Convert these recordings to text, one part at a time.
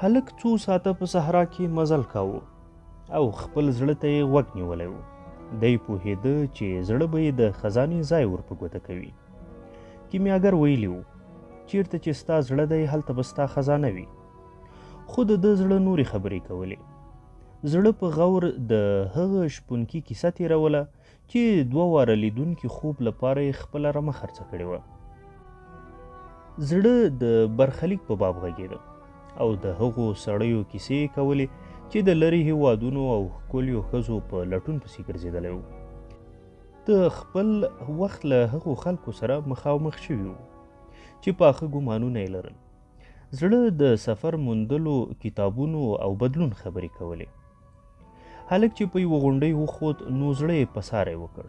هلک څو ساعته په صحرا کې مزل کاوه او خپل زړه ته یې غوږ نیولی و. دی پوهېده چې زړه به یې د خزانې ځای ور په ګوته کوي. کیمیاګر ویلي و چیرته چې ستا زړه دی هلته به ستا خزانه وي. خو د ده زړه نورې خبرې کولې. زړه په غور د هغه شپونکي کیسه تېروله چې 2 واره لیدونکي خوب لپاره یې خپله رمه خرڅه کړې وه. زړه د برخلیک په باب غږېده او د هغو سړیو کیسې کولې چې د لرې هېوادونو او ښکلیو ښځو په لټون پسې ګرځېدلی و. د خپل وخت له هغو خلکو سره مخامخ شوي وو چې پاخه ګمانونه یې لرل. زړه د سفر موندلو، کتابونو او بدلون خبرې کولې. هلک چې په یوه غونډۍ وخوت نو زړه یې پساری وکړ.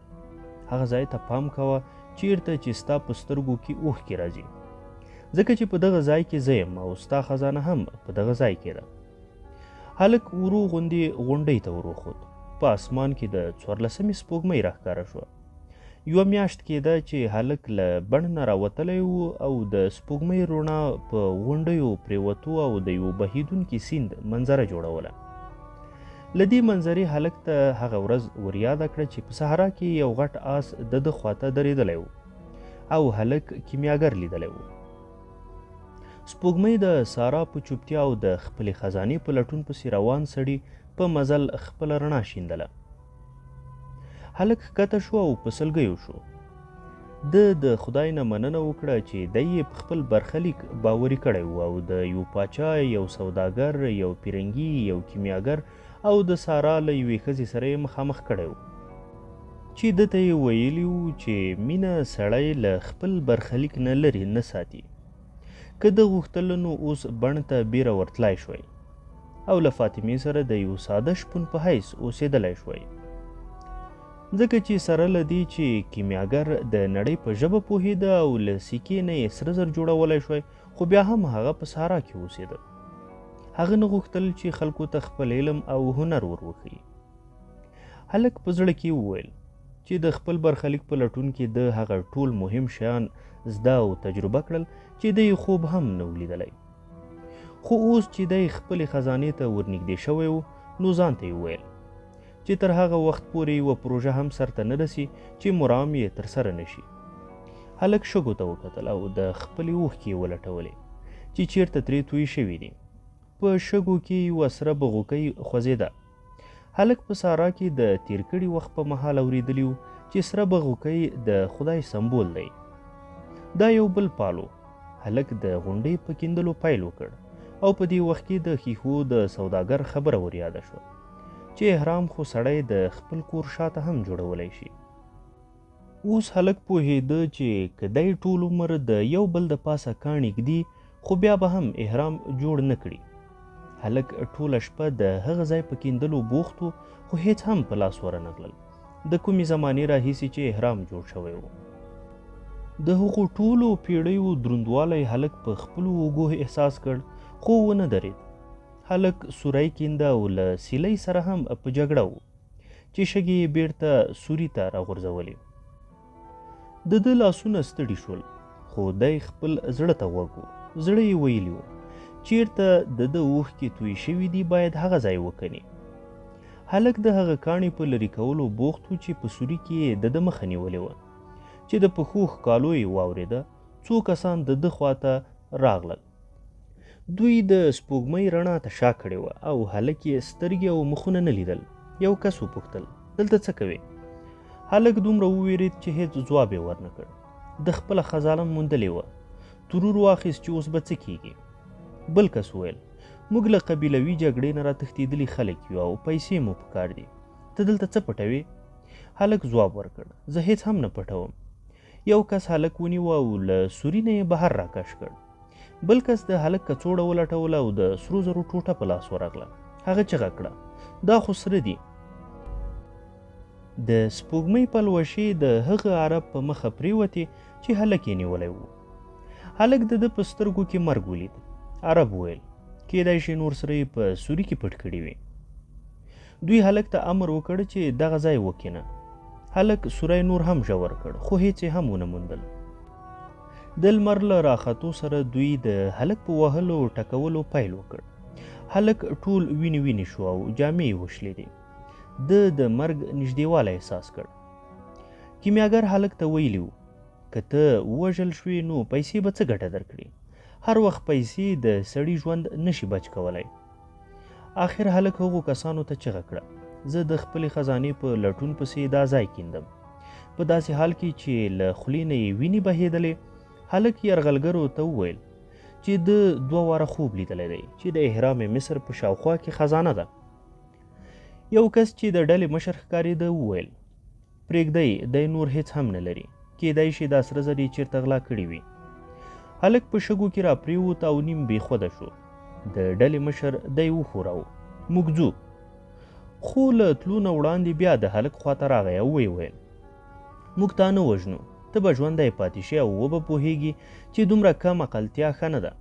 هغه ځای ته پام کوه چیرته چې ستا په سترګو کې اوښکې راځي، ځکه چې په دغه ځای کې زه یم او ستا خزانه هم په دغه ځای کې ده. هلک ورو غوندې غونډۍ ته وروخوت. په اسمان کې د 14مې سپوږمۍ راښکاره شوه. 1 میاشت کېده چې هلک له بڼ نه راوتلی و او د سپوږمۍ رڼا په غونډیو پرېوتو او د یو بهیدونکي سیند منظره جوړوله. له دې منظرې هلک ته هغه ورځ وریاده کړه چې په صحرا کې یو غټ آس د ده خواته درېدلی و او هلک کیمیاګر لیدلی و. سپوږمۍ د سارا په چوپتیا او د خپلې خزانې په لټون پسې روان سړي په مزل خپله رڼا شیندله. هلک ښکته شو او په سلګیو شو. ده د خدای نه مننه وکړه چې دی یې په خپل برخلیک باوري کړی و او د یو پاچا، یو سوداګر، یو پیرنګي، یو کیمیاګر او د سارا له یوې ښځې سره یې مخامخ کړی و چې ده ته یې ویلي و چې مینه سړی له خپل برخلیک نه لرې نه ساتي. که ده غوښتله نو اوس بڼ ته بیره ورتلی شوی او له فاطمې سره د یو ساده شپون په حیث اوسېدلی شوی. ځکه چې سره له دې چې کیمیاګر د نړۍ په ژبه پوهېده او له سکې نه یې سره زر جوړولی شوی، خو بیا هم هغه په صحرا کې اوسېده. هغه نه غوښتل چې خلکو ته خپل علم او هنر ور وښیي. هلک په زړه کې وویل چې د خپل برخلیک په لټون کې د هغه ټول مهم شیان زده او تجربه کړل چې دی خوب هم نه و لیدلی. خو اوس چې دی خپلې خزانې ته ورنږدې شوی و نو ځان ته یې وویل چې تر هغه وخت پورې یوه پروژه هم سرته نه رسي چې مرام یې ترسره نه شي. هلک شګو ته وکتل او د خپلې اوښکې یې ولټولې چې چیرته ترې تویې شوي دي. په شګو کې یوه سره بغوکۍ خوځېده. هلک په سارا کې د تیر کړي وخت په مهال اورېدلي و چې سره بغوکۍ د خدای سمبول دی. دا یو بل پالو. هلک د غونډۍ په کیندلو پیل وکړ او په دې وخت کې د ښیښو د سوداګر خبره وریاده شوه چې احرام خو سړی د خپل کور شاته هم جوړولی شي. اوس هلک پوهېده چې که دی ټول عمر د یو بل د پاسه کاڼي ږدي خو بیا به هم احرام جوړ نه کړي. هلک ټوله شپه د هغه ځای په کیندلو بوخت و خو هیڅ هم په لاس ورنغلل. د کومې زمانې راهیسې چې احرام جوړ شوی و. د هغو ټولو پیړیو دروندوالی هلک په خپلو اوږو احساس کړ خو ونه درېد. هلک سوری کینده او له سیلۍ سره هم په جګړه و چې شګې یې بیرته سوري ته راغورځولې. د ده لاسونه ستړي شول خو دی خپل زړه ته غوږ و. زړه یې ویلي و چیرته د ده اوښکې توی شوي دي باید هغه ځای وکني. هلک د هغه کاڼي په لرې کولو بوخت و چې په سوري کې یې د ده مخه نیولې وه چې د پښو ښکالو یې واورېده. څو کسان د ده خواته راغلل. دوی د سپوږمۍ رڼا ته شا کړې وه او هلک یې سترګې او مخونه نه لیدل. یو کس وپوښتل دلته څه کوې؟ هلک دومره وویرېد چې هېڅ ځواب یې ورنه کړ. د خپله خزانه موندلې وه. ترور واخیست چې اوس به څه کېږي. بل کس وویل موږ له قبیلوي جګړې نه راتښتېدلي خلک یو او پیسې مو پکار دي. ته دلته څه پټوې؟ هلک ځواب ورکړ زه هېڅ هم نه پټوم. یو کس هلک ونیوه او له سوري نه یې بهر راکش کړ. بل کس د هلک کڅوړه ولټوله او د سرو زرو ټوټه په لاس ورغله. هغه چغه کړه دا خو سره دي. د سپوږمۍ پلوشې د هغه عرب په مخه پرېوتې چې هلک یې نیولی و. هلک د ده په سترګو کې مرګ ولید. عرب ویل کېدای شي نور سره یې په سوري کې پټ کړي وي. دوی هلک ته امر وکړ چې دغه ځای وکینه. هلک سوری نور هم ژور کړ خو هیڅ یې هم ونه موندل. د لمر له راختو سره دوی د هلک په وهلو ټکولو پیل وکړ. هلک ټول وینې وینې شو او جامې یې وشلېدې. ده د مرګ نږدېوالی احساس کړ. کیمیاګر هلک ته ویلي و که ته ووژل شوې نو پیسې به څه ګټه درکړي. هر وخت پیسې د سړي ژوند نشي بچ کولی. آخر هلک هغو کسانو ته چغه کړه زه د خپلې خزانې په لټون پسې دا ځای کیندم. په داسې حال کې چې له خولې نه یې وینې بهېدلې هلک یرغلګرو ته وویل چې د 2 واره خوب لیدلی دی چې د اهرام مصر په شاوخوا کې خزانه ده. یو کس چې د ډلې مشر ښکارېده وویل پرېږدئ دی نور هیڅ هم نه لري، کیدای شي دا سره زر یې چېرته غلا کړي وي. هلک په شګو کې را پرېوت او نیم بېخوده شو. د ډلې مشر دی وښوراوه موږ ځو. خو له تلو نه وړاندې بیا د هلک خواته راغی او ویې ویل موږ تا نه وژنو، ته به ژوندی پاتې شې او وبه پوهېږي چې دومره کم عقلتیا ښه نه ده.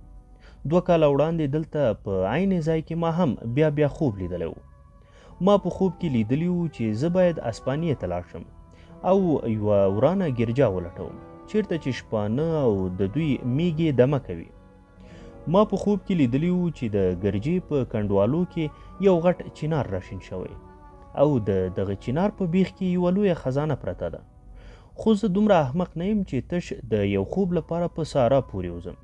2 کاله وړاندې دلته په عین ځای کې ما هم بیا خوب لیدلی و. ما په خوب کې لیدلی و چې زه باید اسپانیې ته لاړ شم او یوه ورانه ګرجا ولټوم چیرته چې شپانه او د دوی میږې دمه کوي. ما په خوب کې لیدلی و چې د ګرجې په کنډوالو کې یو غټ چینار راشین شوی او د دغه چینار په بیخ کې یوه لویه خزانه پرته ده. خو زه دومره احمق نه یم چې تش د یو خوب لپاره په سارا پورې وځم.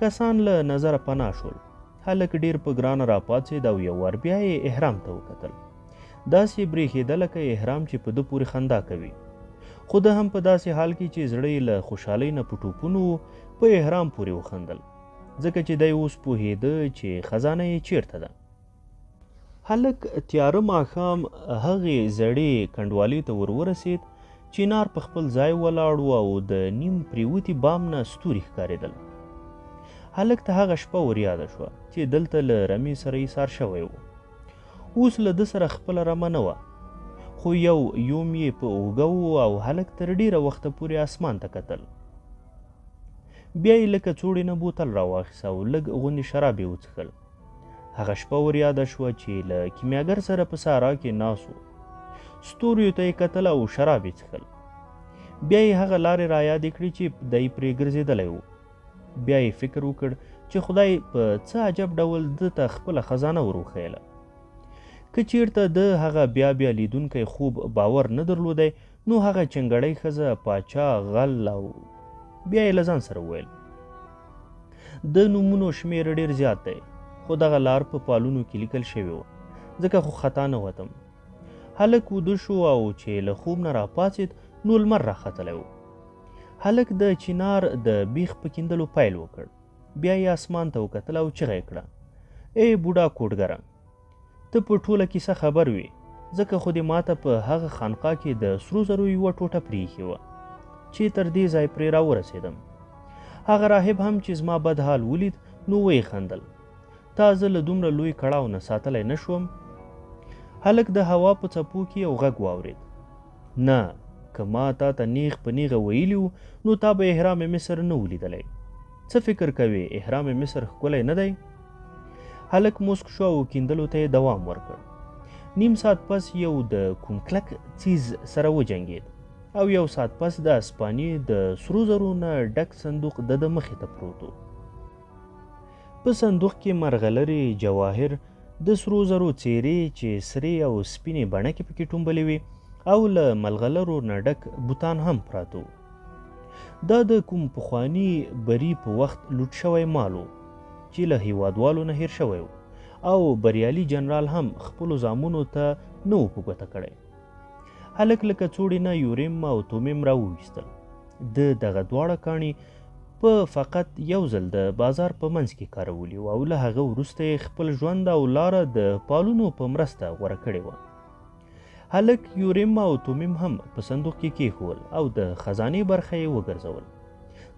کسان له نظره پناه شول. هلک ډیر په ګرانه راپاڅېد او یو وار بیا یې احرام ته وکتل. داسې برېښېده لکه احرام چې په ده پورې خندا کوي. خو ده هم په داسې حال کې چې زړه یې له خوشحالۍ نه په ټوپونو و په احرام پورې وخندل ځکه چې دی اوس پوهېده چې خزانه یې چیرته ده. هلک تیاره ماښام هغې زړې کنډوالې ته ورسېد. چینار په خپل ځای ولاړ و او د نیم پریوتي بام نه ستوري ښکارېدل. هلک ته هغه شپه وریاده شوه چې دلته له رمې سره ایسار شوی و. اوس له ده سره خپله رمه نه وه خو یوم یې په اوږه و او هلک تر ډېره وخته پورې اسمان ته کتل. بیا یې لکه څوړې نه بوتل راواخیست او لږ غوندې شراب یې وڅښل. هغه شپه وریاده شوه چې له کیمیاګر سره په صحرا کې ناست و. ستوریو ته یې کتل او شراب یې څښل. بیا یې هغه لارې رایادې کړې چې دی پرې ګرځېدلی و. بیا یې فکر وکړ چې خدای په څه عجب ډول ده ته خپله خزانه وروښیله. که چیرته د هغه بیا لیدونکی خوب باور نه درلودی نو هغه چنګړی ښځه پاچا غل او بیا یې له ځان سره وویل د نومونو شمېر ډېر زیات دی خو دغه لار په پالونو کې لیکل شوې وه ځکه خو خطا نه وتم. هلک وده شو او چې له خوب نه راپاڅېد نو لمر راختلی و. هلک د چینار د بیخ په کیندلو پیل وکړ. بیا یې اسمان ته وکتل او چغه یې کړه ای بوډا کوډګره ته په ټوله کیسه خبر وي ځکه خو دې ماته په هغه خانقاه کې د سرو زرو یوه ټوټه پرېښې وه چې تر دې ځای پرې راورسېدم. هغه راهب هم چې زما بد حال ولید نو ویې خندل تا زه له دومره لوی کړاو نه ساتلی نه شوم. هلک د هوا په څپو کې یو غږ واورېد نه که ما تا ته نیغ په نیغه ویلي وو نو تا به احرام مصر نه ولیدلی. څه فکر کوې احرام مصر ښکلی نه دی؟ هلک موسک شو او کیندلو ته یې دوام ورکړ. نیم ساعت پس یو د کوم کلک څیز سره وجنګېد او یو ساعت پس د اسپانیې د سرو زرو نه ډک صندوق د مخې ته پروت و. په صندوق کې مرغلرې جواهر د سرو زرو څېرې چې سرې او سپینې بڼکې پکې ټومبلې وې او له ملغلرو نه ډک بوتان هم پراته وو. دا د کوم پخواني بري په وخت لوټ شوی مال و چې له هیوادوالو نه هیر شوی و او بریالي جنرال هم خپلو زامنو ته نه و په ګوته کړی. هلک له کڅوړې نه یوریم او تومیم راوویستل. د دغه دواړه کاڼي په فقط یو ځل د بازار په منځ کې کارولي وو او له هغه وروسته یې خپل ژوند او لاره د پالونو په مرسته غوره کړې وه. هلک یوریم او تومیم هم په صندوق کې کېښول او د خزانې برخه یې وګرځول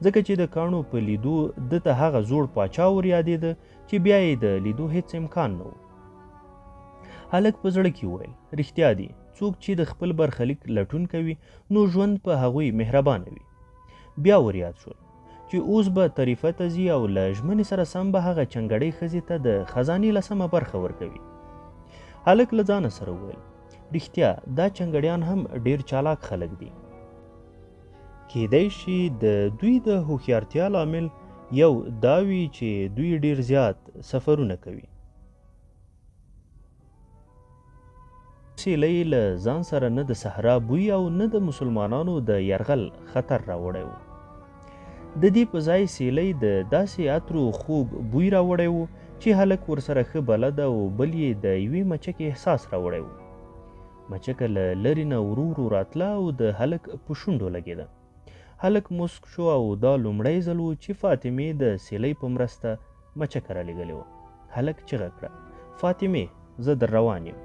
ځکه چې د کاڼو په لیدو ده ته هغه زوړ پاچا ور یادېده چې بیا یې د لیدو هیڅ امکان نه و. هلک په زړه کې وویل رښتیا دي څوک چې د خپل برخلیک لټون کوي نو ژوند په هغوی مهربانه وي. بیا ور یاد شول چې اوس به طریفه ته ځي او له ژمنې سره سم به هغه چنګړۍ ښځې ته د خزانې لسمه برخه ورکوي. هلک له ځانه سره وویل رښتیا دا چنګړیان هم ډېر چالاک خلک دي. کیدای شي د دوی د هوښیارتیا لامل یو دا وي چې دوی ډیر زیات سفرونه کوي. سیلۍ له ځان سره نه د صحرا بوی او نه د مسلمانانو د یرغل خطر راوړی و. د دې په ځای سیلۍ د داسې عطرو خوږ بوی راوړی و چې هلک ورسره ښه بلد او بل یې د یوې مچکې احساس راوړی و. مچکه له لرې نه ورو ورو راتله او د هلک په شونډو لګېده. هلک مسک شو او دا لومړی ځل و چې فاطمې د سیلۍ په مرسته مچکه رالېږلې وه. هلک چیغه کړه: فاطمې، زه در روان یم.